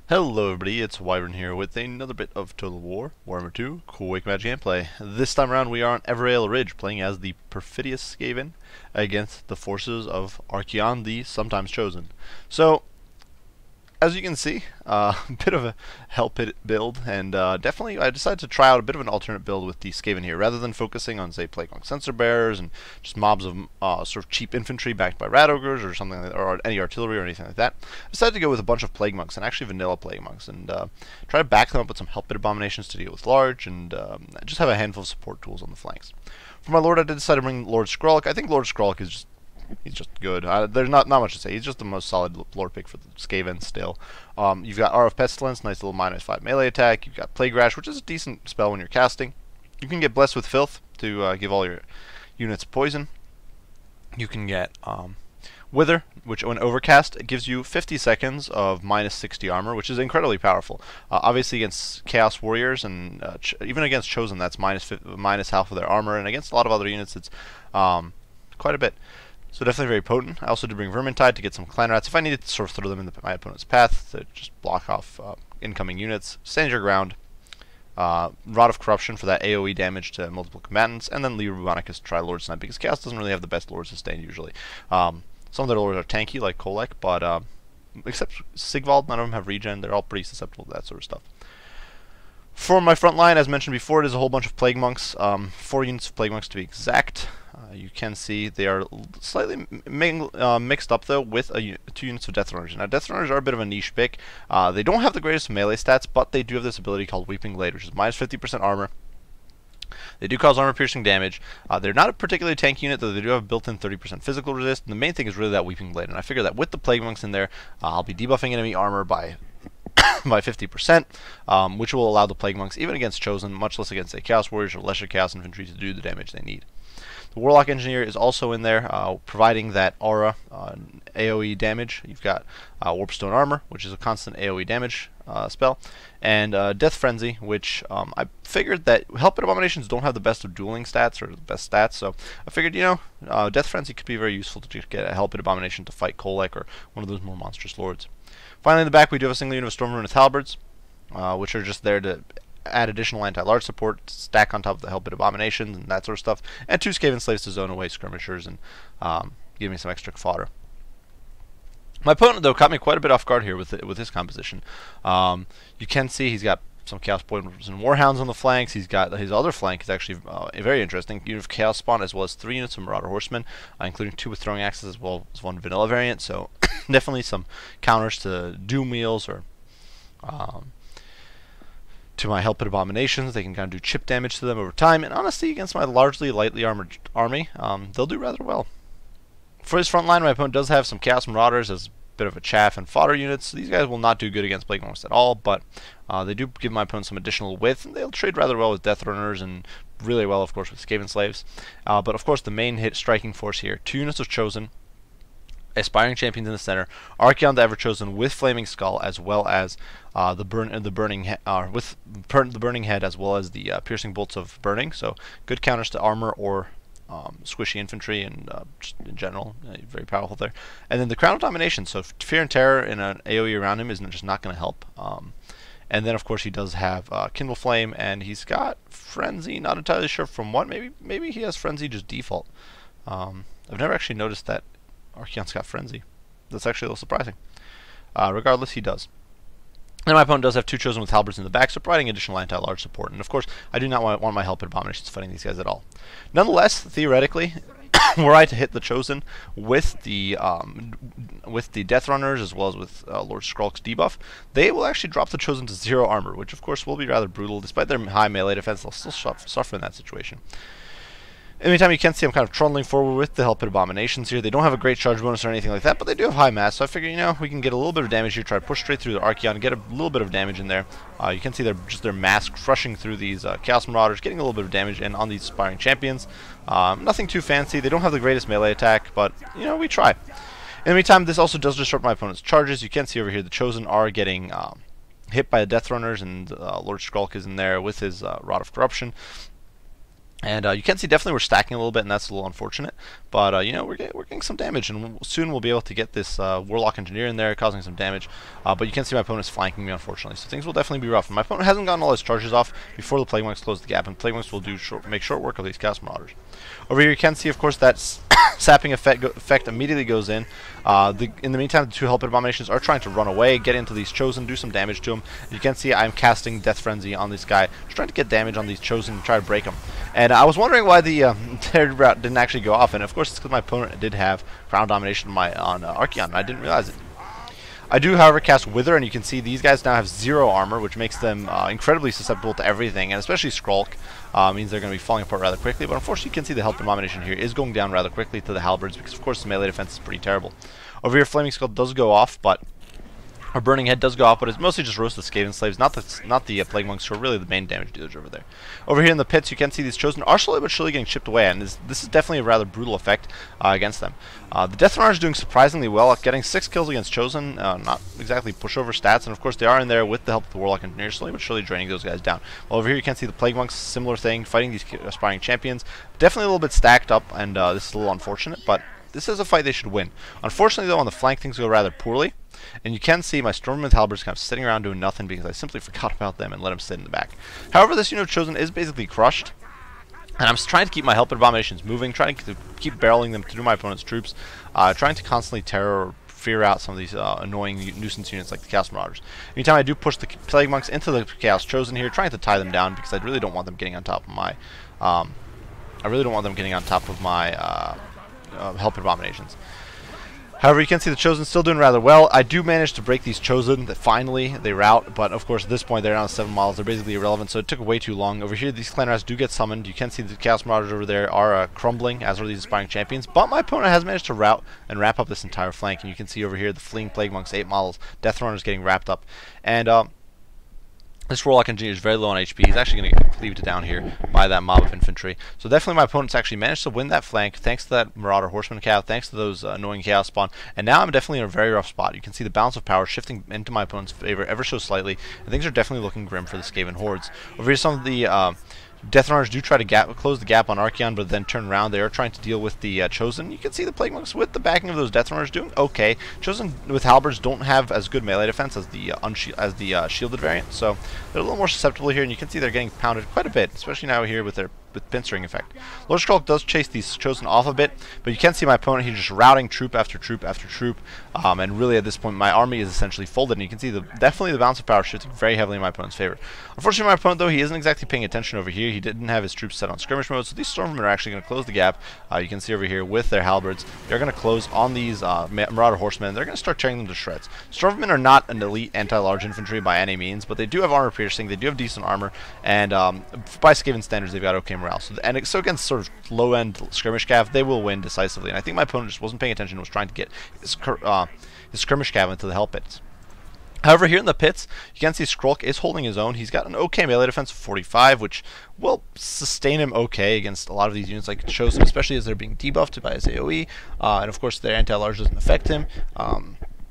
Hello everybody, it's Wyvern here with another bit of Total War, Warhammer 2, quick match gameplay. This time around we are on Everale Ridge, playing as the perfidious Skaven against the forces of Archaon, the sometimes chosen. So, as you can see, a bit of a hell pit build, and definitely I decided to try out a bit of an alternate build with the Skaven here. Rather than focusing on, say, Plague Monk Sensor Bearers and just mobs of sort of cheap infantry backed by Rat Ogres or something like that, or any artillery or anything like that, I decided to go with a bunch of Plague Monks, and actually vanilla Plague Monks, and try to back them up with some Hell Pit Abominations to deal with large, and just have a handful of support tools on the flanks. For my Lord, I did decide to bring Lord Skrullock. I think Lord Skrullock is just he's just good. There's not much to say. He's just the most solid lore pick for the Skaven still. You've got Aura of Pestilence, nice little -5 melee attack. You've got Plague Rash, which is a decent spell when you're casting. You can get Blessed with Filth to give all your units poison. You can get Wither, which when overcast, it gives you 50 seconds of -60 armor, which is incredibly powerful. Obviously against Chaos Warriors and even against Chosen, that's minus half of their armor, and against a lot of other units, it's quite a bit. So definitely very potent. I also did bring Vermintide to get some clan rats if I needed to sort of throw them in my opponent's path to just block off incoming units. Stand your ground. Rod of Corruption for that AoE damage to multiple combatants, and then Libra Bubonicus to try Lord Snipe, because Chaos doesn't really have the best Lord Sustain usually. Some of their Lords are tanky, like Kolek, but except Sigvald, none of them have regen. They're all pretty susceptible to that sort of stuff. For my front line, as mentioned before, it is a whole bunch of Plague Monks, 4 units of Plague Monks to be exact. You can see they are slightly mixed up, though, with 2 units of Death Runners. Now, Death Runners are a bit of a niche pick. They don't have the greatest melee stats, but they do have this ability called Weeping Blade, which is -50% armor. They do cause armor-piercing damage. They're not a particularly tanky unit, though they do have a built-in 30% physical resist. And the main thing is really that Weeping Blade, and I figure that with the Plague Monks in there, I'll be debuffing enemy armor by 50%, which will allow the Plague Monks, even against Chosen, much less against, say, Chaos Warriors or lesser Chaos Infantry, to do the damage they need. The Warlock Engineer is also in there, providing that aura AoE damage. You've got Warpstone Armor, which is a constant AoE damage spell, and Death Frenzy, which I figured that Hell Pit Abominations don't have the best of dueling stats, or the best stats, so I figured, Death Frenzy could be very useful to just get a Hell Pit Abomination to fight Kolek or one of those more monstrous lords. Finally, in the back, we do have a single unit of Storm Ruinous Halberds, which are just there to add additional anti-large support, stack on top of the Hell Pit Abominations and that sort of stuff, and 2 Skaven Slaves to zone away skirmishers and give me some extra fodder. My opponent, though, caught me quite a bit off guard here with his composition. You can see he's got some Chaos Poisoners and Warhounds on the flanks. He's got his other flank is actually a very interesting unit of Chaos Spawn, as well as 3 units of Marauder Horsemen, including 2 with Throwing Axes, as well as 1 vanilla variant. So definitely some counters to Doom Wheels or to my Hell Pit Abominations. They can kind of do chip damage to them over time, and honestly, against my largely lightly armored army, they'll do rather well. For his front line, my opponent does have some Chaos Marauders as a bit of a chaff and fodder units. These guys will not do good against Plague Monks at all, but they do give my opponent some additional width, and they'll trade rather well with Death Runners and really well, of course, with Skaven Slaves. But of course, the main striking force here: 2 units of Chosen, Aspiring Champions in the center, Archaon the Ever-Chosen with Flaming Skull, as well as the Burning Head, as well as the Piercing Bolts of Burning. So good counters to armor or squishy infantry, and just in general, very powerful there. And then the Crown of Domination. So Fear and Terror in an AoE around him is just not going to help. And then, of course, he does have Kindle Flame, and he's got Frenzy. Not entirely sure from what. Maybe he has Frenzy just default. I've never actually noticed that Archaon's got Frenzy. That's actually a little surprising. Regardless, he does. And my opponent does have 2 Chosen with Halberds in the back, so providing additional anti-large support. And of course, I do not want my Hell Pit Abominations fighting these guys at all. Nonetheless, theoretically, were I to hit the Chosen with the Death Runners, as well as with Lord Skrullock's debuff, they will actually drop the Chosen to 0 armor, which of course will be rather brutal. Despite their high melee defense, they'll still suffer in that situation. In the meantime, you can see I'm kind of trundling forward with the Hell Pit Abominations here. They don't have a great charge bonus or anything like that, but they do have high mass, so I figure, we can get a little bit of damage here, try to push straight through the Archaon, get a little bit of damage in there. You can see their mass crushing through these Chaos Marauders, getting a little bit of damage in on these Aspiring Champions. Nothing too fancy. They don't have the greatest melee attack, but, we try. In the meantime, this also does disrupt my opponent's charges. You can see over here the Chosen are getting hit by the Death Runners, and Lord Skrullock is in there with his Rod of Corruption. And you can see definitely we're stacking a little bit, and that's a little unfortunate. But you know, we're getting some damage, and soon we'll be able to get this Warlock Engineer in there, causing some damage. But you can see my opponent's flanking me, unfortunately. So things will definitely be rough. And my opponent hasn't gotten all his charges off before the Plague Monks close the gap, and Plague Monks will make short work of these Chaos Marauders. Over here, you can see, of course, that sapping effect immediately goes in. In the meantime, the two Helped Abominations are trying to run away, get into these Chosen, do some damage to them. You can see I'm casting Death Frenzy on this guy, just trying to get damage on these Chosen and try to break them. And I was wondering why the Tear Route didn't actually go off, and of course it's because my opponent did have Crown Domination on Archaon, and I didn't realize it. I do, however, cast Wither, and you can see these guys now have 0 armor, which makes them incredibly susceptible to everything, and especially Skrulk means they're going to be falling apart rather quickly. But unfortunately, you can see the Helped Abomination here is going down rather quickly to the Halberds, because of course the melee defense is pretty terrible. Over here, Flaming Skull does go off, but our Burning Head does go off, but it's mostly just roast the Skaven slaves, not the Plague Monks, who are really the main damage dealers over there. Over here in the pits, you can see these Chosen are slowly but surely getting chipped away, and this is definitely a rather brutal effect against them. The Death Runners is doing surprisingly well, getting 6 kills against Chosen, not exactly pushover stats, and of course they are in there with the help of the Warlock Engineer, slowly but surely draining those guys down. Well, over here you can see the Plague Monks, similar thing, fighting these aspiring champions. Definitely a little bit stacked up, and this is a little unfortunate, but this is a fight they should win. Unfortunately, though, on the flank things go rather poorly. And you can see my Stormwind Halberds kind of sitting around doing nothing because I simply forgot about them and let them sit in the back. However, this unit of Chosen is basically crushed. And I'm trying to keep my Helped Abominations moving, trying to keep barreling them through my opponent's troops, trying to constantly terror or fear out some of these annoying nuisance units like the Chaos Marauders. Anytime I do push the Plague Monks into the Chaos Chosen here, trying to tie them down because I really don't want them getting on top of my Helped Abominations. However, you can see the Chosen still doing rather well. I do manage to break these Chosen that finally they rout, but of course at this point they're down to 7 miles. They're basically irrelevant, so it took way too long. Over here, these Clan Rats do get summoned. You can see the Chaos Marauders over there are crumbling, as are these aspiring champions, but my opponent has managed to rout and wrap up this entire flank, and you can see over here the fleeing Plague Monks, 8 models, Death Runners getting wrapped up, and this Warlock Engineer is very low on HP. He's actually going to get cleaved down here by that mob of infantry. So definitely my opponent's actually managed to win that flank thanks to that Marauder Horseman Cav, thanks to those annoying Chaos Spawn. And now I'm definitely in a very rough spot. You can see the balance of power shifting into my opponent's favor ever so slightly. And things are definitely looking grim for the Skaven hordes. Over here, some of the Death Runners do try to close the gap on Archaon, but then turn around. They are trying to deal with the Chosen. You can see the Plague Monks with the backing of those Death Runners doing okay. Chosen with Halberds don't have as good melee defense as the shielded variant, so they're a little more susceptible here, and you can see they're getting pounded quite a bit, especially now here with their pincering effect. Lord Skrulk does chase these Chosen off a bit, but you can see my opponent, he's just routing troop after troop after troop, and really at this point my army is essentially folded, and you can see definitely the balance of power shifting very heavily in my opponent's favor. Unfortunately, my opponent, though, he isn't exactly paying attention over here. He didn't have his troops set on skirmish mode, so these Stormmen are actually going to close the gap. You can see over here with their Halberds, they're going to close on these Marauder Horsemen. They're going to start tearing them to shreds. Stormmen are not an elite anti-large infantry by any means, but they do have armor piercing, they do have decent armor, and by Skaven standards, they've got okay morale. So against sort of low-end skirmish cav, they will win decisively. And I think my opponent just wasn't paying attention and was trying to get his skirmish cav into the hell pits. However, here in the pits, you can see Skrulk is holding his own. He's got an okay melee defense of 45, which will sustain him okay against a lot of these units like Chosen, especially as they're being debuffed by his AoE. And of course, their anti-large doesn't affect him.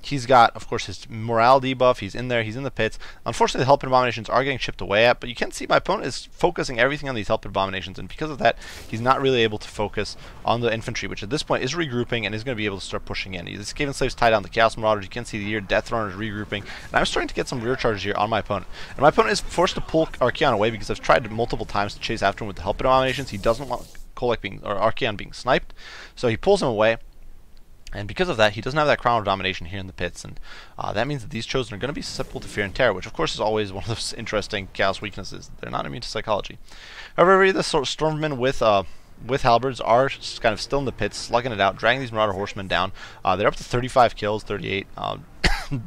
He's got, of course, his morale debuff. He's in there. He's in the pits. Unfortunately, the Helped Abominations are getting chipped away at, but you can see my opponent is focusing everything on these Helped Abominations, and because of that, he's not really able to focus on the infantry, which at this point is regrouping and is going to be able to start pushing in. The Skaven Slaves tie down the Chaos Marauders. You can see the Death Runners regrouping, and I'm starting to get some rear charges here on my opponent. And my opponent is forced to pull Archaon away because I've tried multiple times to chase after him with the Helped Abominations. He doesn't want Archaon being sniped, so he pulls him away. And because of that, he doesn't have that Crown of Domination here in the pits, and that means that these Chosen are going to be susceptible to fear and terror, which of course is always one of those interesting Chaos weaknesses. They're not immune to psychology. However, the Stormmen with Halberds are kind of still in the pits, slugging it out, dragging these Marauder Horsemen down. They're up to 35 kills, 38,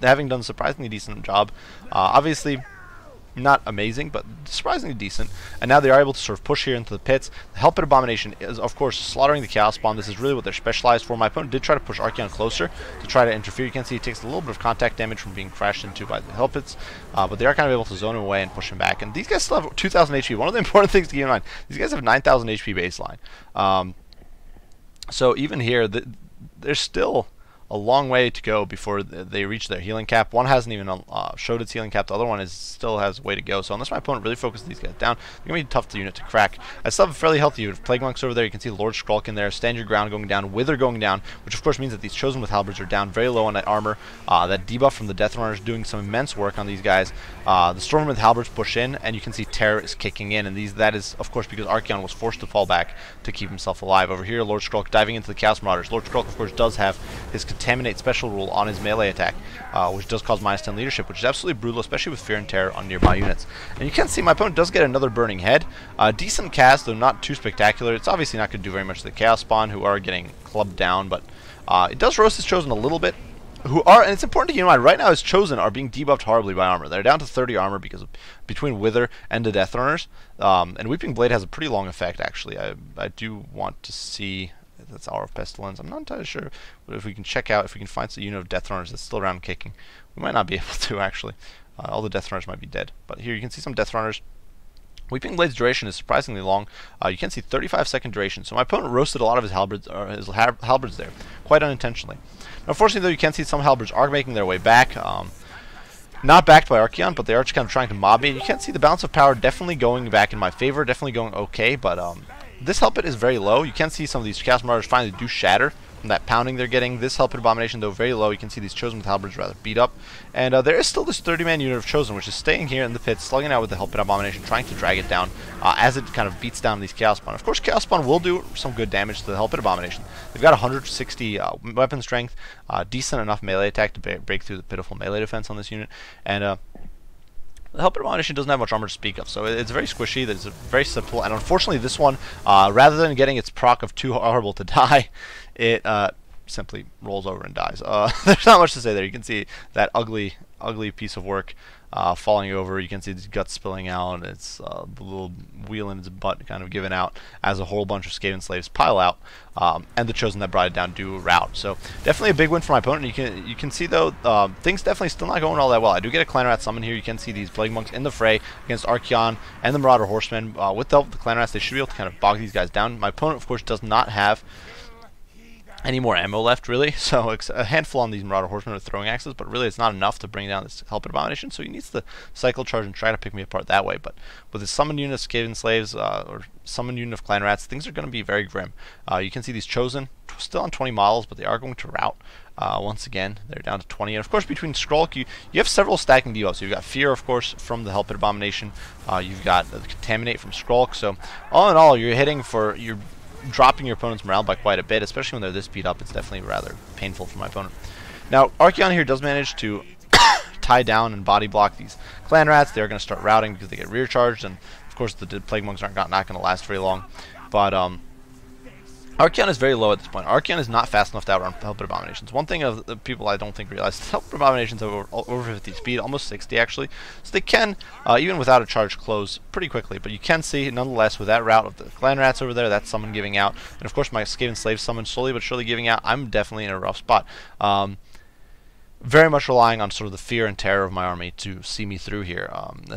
having done a surprisingly decent job. Obviously, not amazing, but surprisingly decent. And now they are able to sort of push here into the pits. The Helped Abomination is, of course, slaughtering the Chaos Spawn. This is really what they're specialized for. My opponent did try to push Archaon closer to try to interfere. You can see he takes a little bit of contact damage from being crashed into by the Helpeds, but they are kind of able to zone him away and push him back. And these guys still have 2,000 HP. One of the important things to keep in mind, these guys have 9,000 HP baseline. So even here, there's still a long way to go before they reach their healing cap. One hasn't even showed its healing cap. The other one still has a way to go. So unless my opponent really focuses these guys down, they're going to be a tough unit to crack. I still have a fairly healthy unit of Plague Monks over there. You can see Lord Skrulk in there, Stand Your Ground going down, Wither going down, which of course means that these Chosen with Halberds are down very low on that armor. That debuff from the Death Runner is doing some immense work on these guys. The Storm with Halberds push in, and you can see Terror is kicking in, and that is of course because Archaon was forced to fall back to keep himself alive. Over here, Lord Skrulk diving into the Chaos Marauders. Lord Skrulk of course does have his Contaminate special rule on his melee attack, which does cause -10 leadership, which is absolutely brutal, especially with Fear and Terror on nearby units. And you can see my opponent does get another Burning Head. Decent cast, though not too spectacular. It's obviously not going to do very much to the Chaos Spawn, who are getting clubbed down, but it does roast his Chosen a little bit. And it's important to keep in mind, right now his Chosen are being debuffed horribly by armor. They're down to 30 armor because of between Wither and the Death Runners. And Weeping Blade has a pretty long effect, actually. I do want to see... That's Hour of Pestilence. I'm not entirely sure, but if we can check out, if we can find a unit of Death Runners that's still around kicking, we might not be able to, actually. All the Death Runners might be dead. But here you can see some Death Runners. Weeping Blade's duration is surprisingly long. You can see 35-second duration. So my opponent roasted a lot of his halberds there, quite unintentionally. Now, unfortunately, though, you can see some halberds are making their way back. Not backed by Archaon, but they are just kind of trying to mob me. You can see the balance of power definitely going back in my favor, definitely going okay, but this Hell Pit is very low. You can see some of these Chaos Marauders finally do shatter from that pounding they're getting. This Hell Pit Abomination, though, very low. You can see these Chosen with Halberds rather beat up. And there is still this 30-man unit of Chosen, which is staying here in the pit, slugging out with the Hell Pit Abomination, trying to drag it down as it kind of beats down these Chaos Spawn. Of course, Chaos Spawn will do some good damage to the Hell Pit Abomination. They've got 160 weapon strength, decent enough melee attack to break through the pitiful melee defense on this unit. And the Hell Pit Abomination doesn't have much armor to speak of, so it's very squishy, it's very simple, and unfortunately this one, rather than getting its proc of too horrible to die, it simply rolls over and dies. There's not much to say there. You can see that ugly piece of work falling over. You can see the guts spilling out. It's the little wheel in its butt kind of giving out as a whole bunch of Skaven slaves pile out, and the Chosen that brought it down do rout. So definitely a big win for my opponent. You can see though things definitely still not going all that well. I do get a Clan Rat summon here. You can see these Plague Monks in the fray against Archaon and the Marauder Horsemen. With the help of the Clan Rats, they should be able to kind of bog these guys down. My opponent, of course, does not have any more ammo left, really, so it's a handful on these Marauder Horsemen with throwing axes, but really it's not enough to bring down this Hell Pit Abomination, so he needs to cycle charge and try to pick me apart that way. But with his summoned unit of Skaven Slaves, or summoned unit of Clan Rats, things are going to be very grim. You can see these Chosen, still on 20 models, but they are going to rout. Once again, they're down to 20, and of course between Skrulk, you have several stacking debuffs. So you've got Fear, of course, from the Hell Pit Abomination, you've got the Contaminate from Skrulk, so all in all, you're dropping your opponent's morale by quite a bit, especially when they're this beat up. It's definitely rather painful for my opponent. Now, Archaon here does manage to tie down and body block these Clan Rats. They're going to start routing because they get rear charged, and of course the Plague Monks aren't not going to last very long. But Archaon is very low at this point. Archaon is not fast enough to outrun Hell Pit Abominations. One thing of the people I don't think realize is Hell Pit Abominations have over 50 speed, almost 60 actually. So they can, even without a charge, close pretty quickly. But you can see, nonetheless, with that route of the Clan Rats over there, that summon giving out, and of course my Skaven Slave summon slowly but surely giving out, I'm definitely in a rough spot. Very much relying on sort of the fear and terror of my army to see me through here,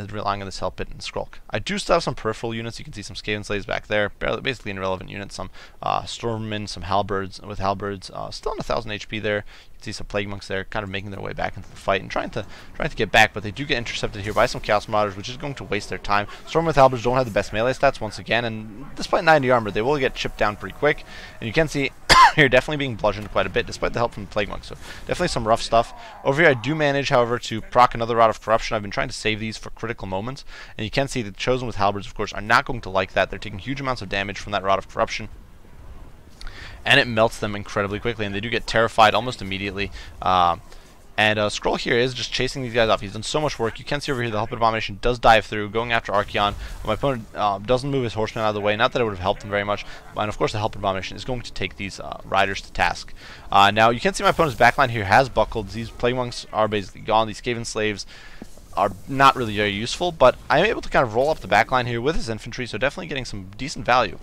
relying on this Hell Pit and Skrulk. I do still have some peripheral units. You can see some Skaven Slaves back there, basically an irrelevant unit, some Stormmen, some Halberds with Halberds, still on 1000 HP there. You can see some Plague Monks there, kind of making their way back into the fight and trying to get back, but they do get intercepted here by some Chaos Marauders, which is going to waste their time. Storm with Halberds don't have the best melee stats once again, and despite 90 armor, they will get chipped down pretty quick, and you can see here definitely being bludgeoned quite a bit despite the help from the Plague Monk, so definitely some rough stuff. Over here I do manage, however, to proc another Rod of Corruption. I've been trying to save these for critical moments, and you can see the Chosen with Halberds, of course, are not going to like that. They're taking huge amounts of damage from that Rod of Corruption, and it melts them incredibly quickly, and they do get terrified almost immediately. And Skrull here is just chasing these guys off. He's done so much work. You can see over here the Hell Pit Abomination does dive through, going after Archaon. My opponent doesn't move his horsemen out of the way. Not that it would have helped him very much. And of course the Hell Pit Abomination is going to take these riders to task. Now you can see my opponent's backline here has buckled. These Plague Monks are basically gone. These Skaven Slaves are not really very useful, but I'm able to kind of roll up the backline here with his infantry, so definitely getting some decent value.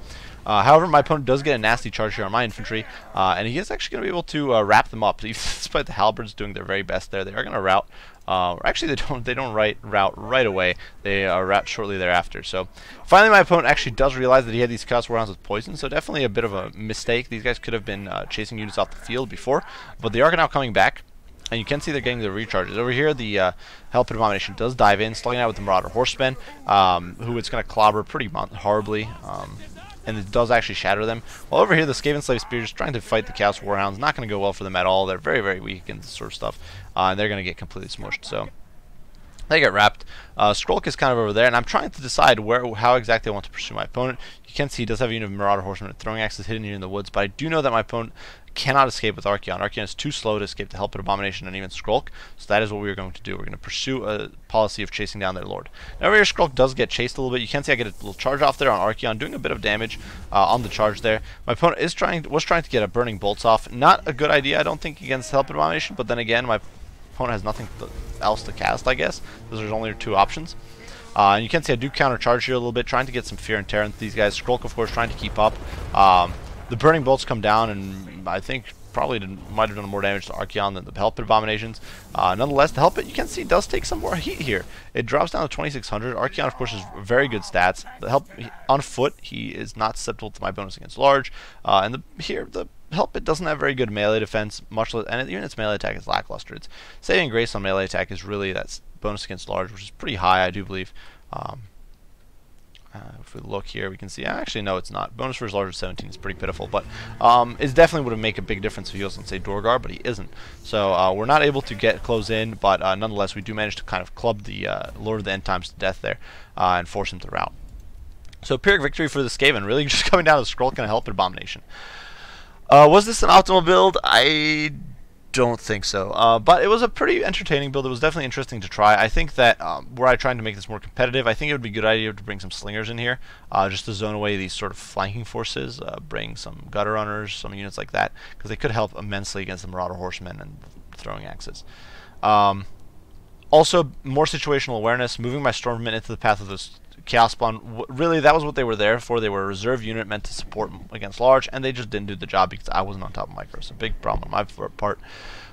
However, my opponent does get a nasty charge here on my infantry, and he is actually going to be able to wrap them up. Despite the halberds doing their very best there, they are going to rout. Actually, they don't rout right away. They rout shortly thereafter. So finally, my opponent actually does realize that he had these Chaos Warhounds with poison. So definitely a bit of a mistake. These guys could have been chasing units off the field before, but they are now coming back. And you can see they're getting the recharges. Over here, the Helped Abomination does dive in, slugging out with the Marauder Horsemen, who it's going to clobber pretty horribly, and it does actually shatter them. While over here, the Skaven Slave Spear is trying to fight the Chaos Warhounds. Not going to go well for them at all. They're very, very weak against this sort of stuff, and they're going to get completely smushed. So they get wrapped. Skrulk is kind of over there, and I'm trying to decide how exactly I want to pursue my opponent. You can see he does have a unit of Marauder Horsemen and Throwing Axes hidden here in the woods, but I do know that my opponent cannot escape with Archaon. Archaon is too slow to escape the Helped Abomination and even Skrulk, so that is what we are going to do. We're going to pursue a policy of chasing down their lord. Now over here, Skrulk does get chased a little bit. You can see I get a little charge off there on Archaon, doing a bit of damage on the charge there. My opponent was trying to get a Burning Bolts off. Not a good idea, I don't think, against Helped Abomination, but then again, my opponent has nothing else to cast, I guess, because there's only two options. And you can see I do counter charge here a little bit, trying to get some fear and terror into these guys. Skrulk, of course, trying to keep up. The Burning Bolts come down, and I think probably might have done more damage to Archaon than the Helped Abominations. Nonetheless, the Helped, you can see, does take some more heat here. It drops down to 2600. Archaon, of course, has very good stats. The on foot, he is not susceptible to my bonus against large. And the Helped doesn't have very good melee defense, much less, and even its melee attack is lackluster. Its saving grace on melee attack is really that bonus against large, which is pretty high, I do believe. If we look here, we can see, actually, no, it's not. Bonus versus large of 17 is pretty pitiful, but it definitely would make a big difference if he was on, say, Dorgar, but he isn't. So we're not able to close in, but nonetheless, we do manage to kind of club the Lord of the End Times to death there and force him to rout. So Pyrrhic victory for the Skaven, really just coming down to Skrulk and a Helped Abomination. Was this an optimal build? I don't think so, but it was a pretty entertaining build. It was definitely interesting to try. I think that were I trying to make this more competitive, I think it would be a good idea to bring some slingers in here, just to zone away these sort of flanking forces, bring some gutter runners, some units like that, because they could help immensely against the Marauder Horsemen and Throwing Axes. Also, more situational awareness, moving my Stormmen into the path of this Chaos Spawn. Really, that was what they were there for. They were a reserve unit meant to support against large, and they just didn't do the job because I wasn't on top of micro. So big problem on my part.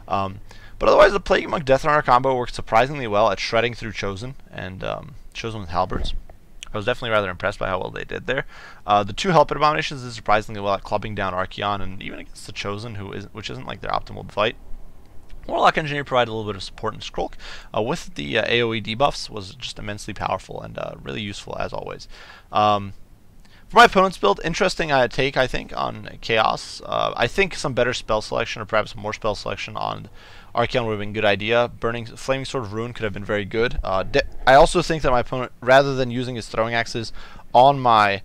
But otherwise, the Plague Monk Death Runner combo worked surprisingly well at shredding through Chosen and Chosen with halberds. I was definitely rather impressed by how well they did there. The two Helped Abominations did surprisingly well at clubbing down Archaon, and even against the Chosen, which isn't like their optimal fight. Warlock Engineer provided a little bit of support in Skrulk with the AoE debuffs, was just immensely powerful and really useful as always. For my opponent's build, interesting take, I think, on Chaos. I think some better spell selection, or perhaps more spell selection on Archaon would have been a good idea. Flaming Sword of Ruin could have been very good. I also think that my opponent, rather than using his Throwing Axes on my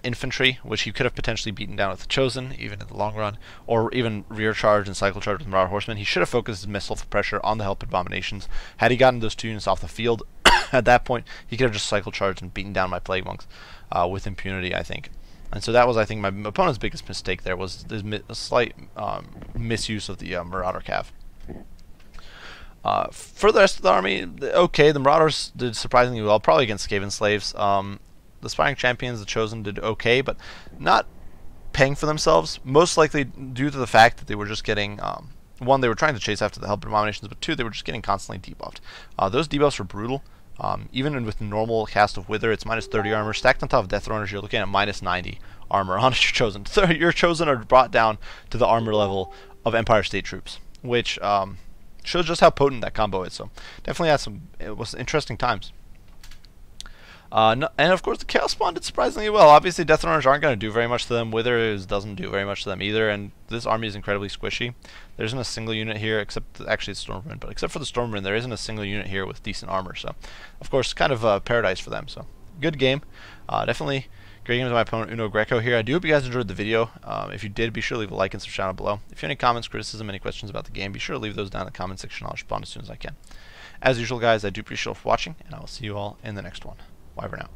infantry, which he could have potentially beaten down with the Chosen, even in the long run, or even rear charge and cycle charge with Marauder Horsemen, he should have focused his missile pressure on the Helped Abominations. Had he gotten those two units off the field, at that point, he could have just cycle charged and beaten down my Plague Monks with impunity, I think. And so that was, I think, my opponent's biggest mistake there, was a slight misuse of the Marauder Cav. For the rest of the army, okay, the Marauders did surprisingly well, probably against Skaven Slaves. The Aspiring Champions, the Chosen, did okay, but not paying for themselves, most likely due to the fact that they were just getting, one, they were trying to chase after the Helped Abominations, but two, they were just getting constantly debuffed. Those debuffs were brutal. Even with the normal cast of Wither, it's minus 30 armor. Stacked on top of Death Runners, you're looking at minus 90 armor on your Chosen. So your Chosen are brought down to the armor level of Empire State Troops, which shows just how potent that combo is. So definitely had it was interesting times. And of course, the Chaos Spawn did surprisingly well. Obviously, Death Runners aren't going to do very much to them. Wither doesn't do very much to them either, and this army is incredibly squishy. There isn't a single unit here, except actually it's Stormwind, but except for the Stormwind, there isn't a single unit here with decent armor. So, of course, kind of paradise for them. So, good game. Definitely great game to my opponent, Uno Greco here. I do hope you guys enjoyed the video. If you did, be sure to leave a like and subscribe down below. If you have any comments, criticism, any questions about the game, be sure to leave those down in the comment section. I'll respond as soon as I can. As usual, guys, I do appreciate you all for watching, and I will see you all in the next one. Bye for now.